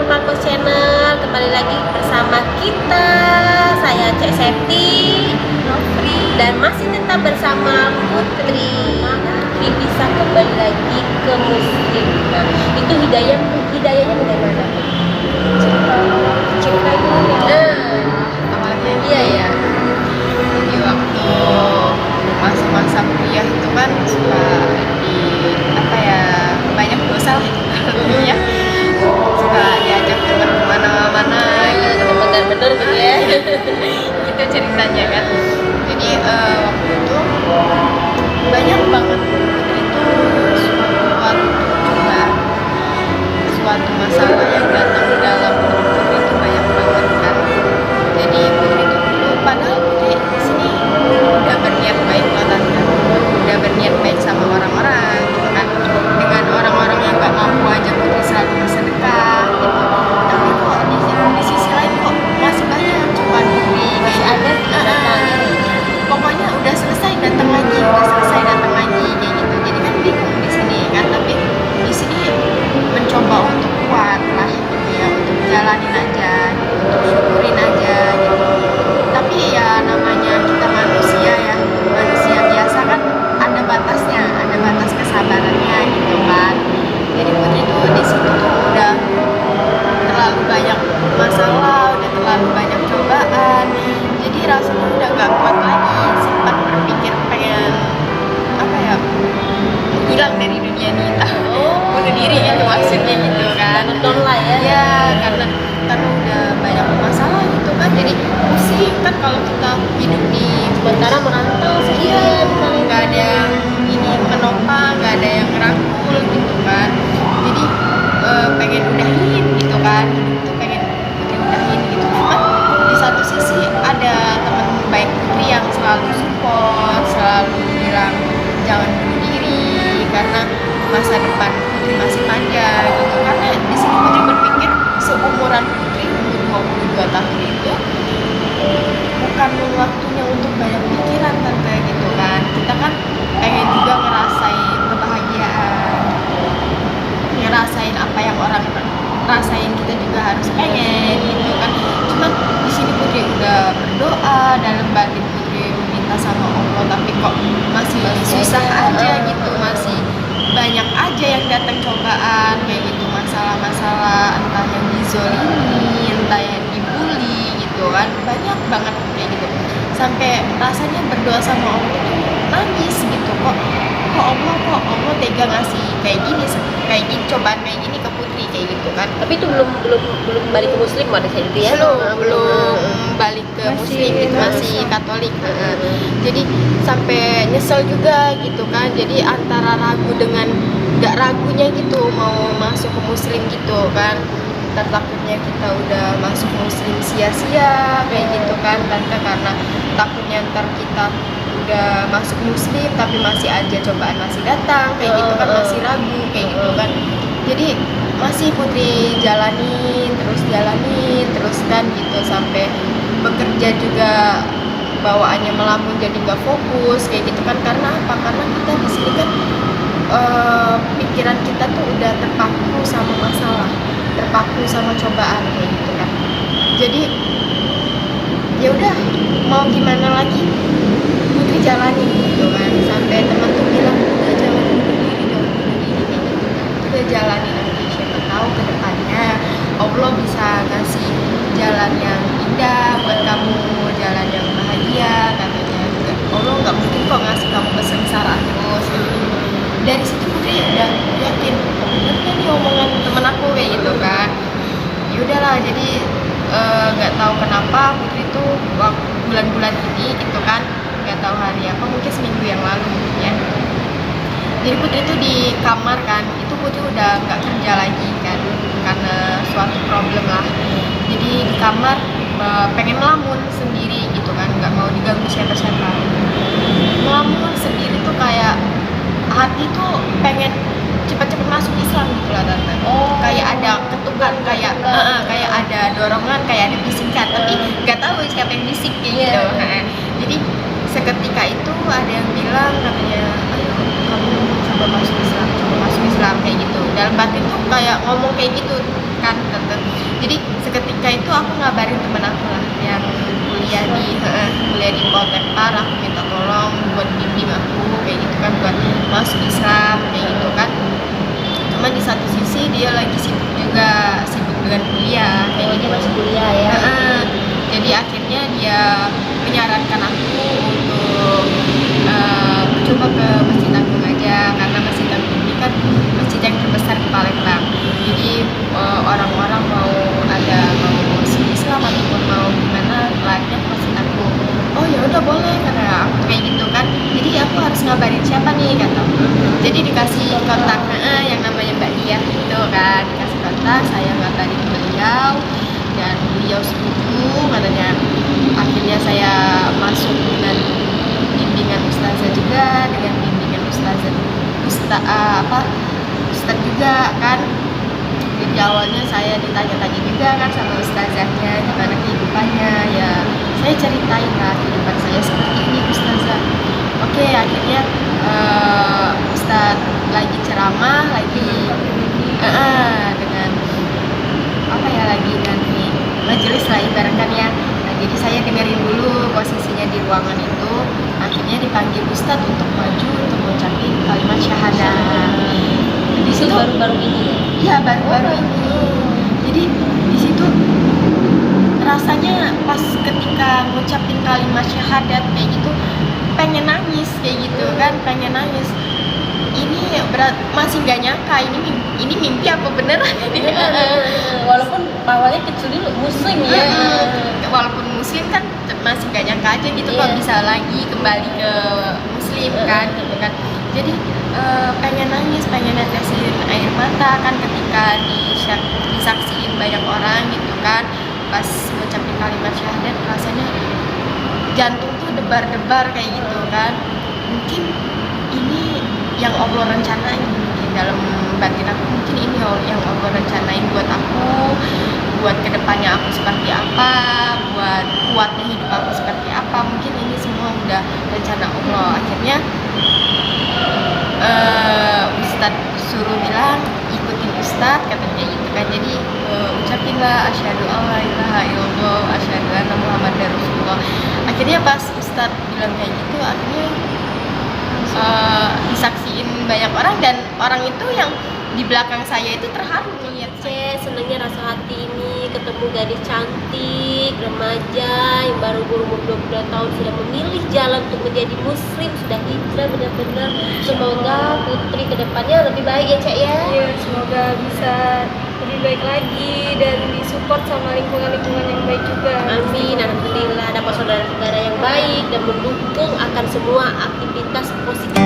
Marco Channel. Kembali lagi bersama kita. Saya Cek Septi, Nofri, dan masih tetap bersama Putri. Putri bisa kembali lagi ke muslim. Nah, itu hidayahnya dari mana? Ceritanya awalnya iya ya. di waktu masa-masa kuliah itu kan suka di banyak dosa lah ya, suka diajak teman kemana-mana gitu, Bener-bener gitu ya. gitu ceritanya kan. Jadi waktu itu banyak banget itu suatu masalah yang datang dalam hidup Putri itu banyak banget kan. Jadi Putri itu dulu, padahal Putri di sini udah berniat baik loh tante, udah berniat baik sama orang-orang gitu kan, dengan orang-orang yang nggak mampu aja Putri selalu bersedekah gitu. Tapi kok di sisi lain kok masih banyak cobaan Putri, Masih ada datangnya. pokoknya udah selesai datang lagi kayak gitu. Jadi kan bingung di sini kan, tapi di sini mencoba untuk kuat lah gitu ya, untuk jalanin aja gitu, untuk syukurin aja gitu. Tapi ya namanya kita manusia ya, manusia biasa kan ada batasnya, ada batas kesabarannya gitu kan. Jadi Putri tuh di situ tuh udah terlalu banyak masalah, udah terlalu banyak cobaan, jadi rasanya udah gak kuat lagi. Sempat berpikir pengen hilang dari dunia ini, bunuh diri gitu maksudnya gitu kan. Down lah ya. Ya karena udah banyak masalah gitu kan, jadi pusing kan kalau kita hidup di Sementara merantau sendirian. nggak ada yang ini menopang, nggak ada yang ngerangkul gitu kan. Jadi pengen udahin gitu kan, hidup tuh pengen udahin gitu. Cuma di satu sisi ada teman baik Putri yang selalu support, selalu bilang jangan bunuh diri karena masa depan Putri masih panjang gitu. Karena di sini Putri berpikir seumuran Putri umur 22 tahun itu bukan waktunya untuk banyak pikiran tante gitu kan. Kita kan pengen juga ngerasain kebahagiaan, ngerasain apa yang orang rasain, kita juga harus pengen gitu kan. Cuman di sini Putri udah berdoa, dalam batin Putri meminta sama Allah, tapi kok masih susah aja gitu, masih banyak aja yang datang cobaan kayak gitu, masalah-masalah entah yang dizolimi, entah yang dibully gitu kan, banyak banget kayak gitu. Sampai rasanya berdoa sama Allah tuh nangis gitu, kok Allah tega ngasih kayak gini cobaan kayak gini ke Putri kayak gitu kan. Tapi itu belum balik ke muslim pada saat itu ya. belum balik ke muslim gitu, masih Katolik. Jadi sampai nyesel juga gitu kan, jadi antara ragu dengan gak ragunya gitu mau masuk ke muslim gitu kan. Takutnya kita udah masuk muslim sia-sia kayak gitu kan tante, karena takutnya ntar kita udah masuk muslim tapi masih aja cobaan masih datang kayak gitu kan, masih ragu kayak gitu kan. Jadi masih Putri jalanin terus kan gitu, sampai bekerja juga bawaannya melamun, jadi nggak fokus kayak gitu kan. Karena apa? Karena kita di sini kan pikiran kita tuh udah terpaku sama masalah, terpaku sama cobaan kayak gitu kan. Jadi ya udah, mau gimana lagi, Putri jalanin gitu kan. Sampai teman tuh bilang udah jangan bunuh diri kayak gitu, udah jalanin aja, siapa tahu ke depannya Allah bisa ngasih jalan yang indah buat kamu, jalan yang bahagia katanya. Allah nggak mungkin kok ngasih kamu kesengsaraan terus gitu. Dari situ Putri udah yakin, bener kan nih omongan temen aku kayak gitu kan. Ya udahlah, jadi nggak tahu kenapa Putri tuh bulan-bulan ini gitu kan, nggak tahu hari apa, mungkin seminggu yang lalu ya. Jadi Putri tuh di kamar kan, itu Putri udah nggak kerja lagi kan karena suatu problem lah. Jadi di kamar pengen melamun sendiri gitu kan, nggak mau diganggu siapa-siapa. Melamun sendiri tuh kayak hati tuh pengen cepat-cepat masuk Islam gitu lah tante. Kayak ada ketukan, kayak ada dorongan, kayak ada bisikan, tapi nggak tahu siapa yang bisik kayak gitu. Jadi seketika itu ada yang bilang katanya, ayo kamu coba masuk Islam kayak gitu. Dalam batin tuh kayak ngomong kayak gitu kan tante. Jadi seketika itu aku ngabarin temen aku lah yang kuliah di Poltekar, aku minta tolong buat bimbing aku kayak gitu kan, buat masuk Islam kayak gitu kan. Cuma di satu sisi dia lagi sibuk dengan kuliah kayak gitu. Masih kuliah ya. Jadi akhirnya dia menyarankan aku untuk coba ke Masjid Agung aja, karena Masjid Agung ini kan masjid yang terbesar di Palembang. Jadi orang-orang mau masuk Islam ataupun mau gimana larinya ke Masjid Agung. Oh ya udah boleh, karena aku kayak gitu kan. Jadi aku harus ngabarin siapa nih kata. Jadi dikasih kontak yang namanya Mbak Dia gitu kan, dikasih kontak, saya ngabarin beliau dan beliau setuju katanya. Akhirnya saya masuk dengan bimbingan ustazah juga, dengan bimbingan ustadz juga kan. Jadi awalnya saya ditanya-tanya juga kan sama ustazahnya gimana kehidupannya, ya saya ceritain lah kehidupan saya seperti ini ustazah. Oke, akhirnya ustadz lagi ceramah dengan lagi nanti majelis lah ibaratkan ya. Nah, jadi saya dengerin dulu posisinya di ruangan itu. Akhirnya dipanggil ustadz untuk maju untuk mengucapkan kalimat syahadat. Di situ baru-baru ini ya baru-baru ini. Jadi di situ rasanya pas ketika ngucapin kalimat syahadat kayak gitu pengen nangis kayak gitu kan, pengen nangis. Ini masih nggak nyangka ini mimpi apa beneran ini. Walaupun awalnya kecil dulu muslim ya. Walaupun muslim kan masih nggak nyangka aja gitu kalau bisa lagi kembali ke muslim kan gitu kan. Jadi pengen nangis, pengen netesin air mata kan ketika disaksiin banyak orang gitu kan. Pas ngucapin kalimat syahadat rasanya jantung tuh debar-debar kayak gitu kan. Mungkin ini yang Allah rencanain di dalam batin aku, mungkin ini yang Allah rencanain buat aku, buat kedepannya aku seperti apa, buat kuatnya hidup aku seperti apa. Mungkin ini semua udah rencana Allah. Akhirnya Ustadz suruh bilang ikutin Ustadz katanya gitu kan. Jadi ucapinlah asyhadu alla ilaha illallah asyhadu anna muhammadar rasulullah. Akhirnya pas Ustadz bilang kayak gitu, akhirnya disaksiin banyak orang, dan orang itu yang di belakang saya itu terharu melihat senangnya rasa hati ini ketemu gadis cantik remaja yang baru berumur 22 tahun sudah memilih jalan untuk menjadi muslim, sudah hijrah benar-benar. Semoga putri kedepannya lebih baik ya Cak ya. Iya, semoga bisa lebih baik lagi dan disupport sama lingkungan yang baik juga. Amin, alhamdulillah dapat saudara-saudara yang baik dan mendukung akan semua aktivitas positif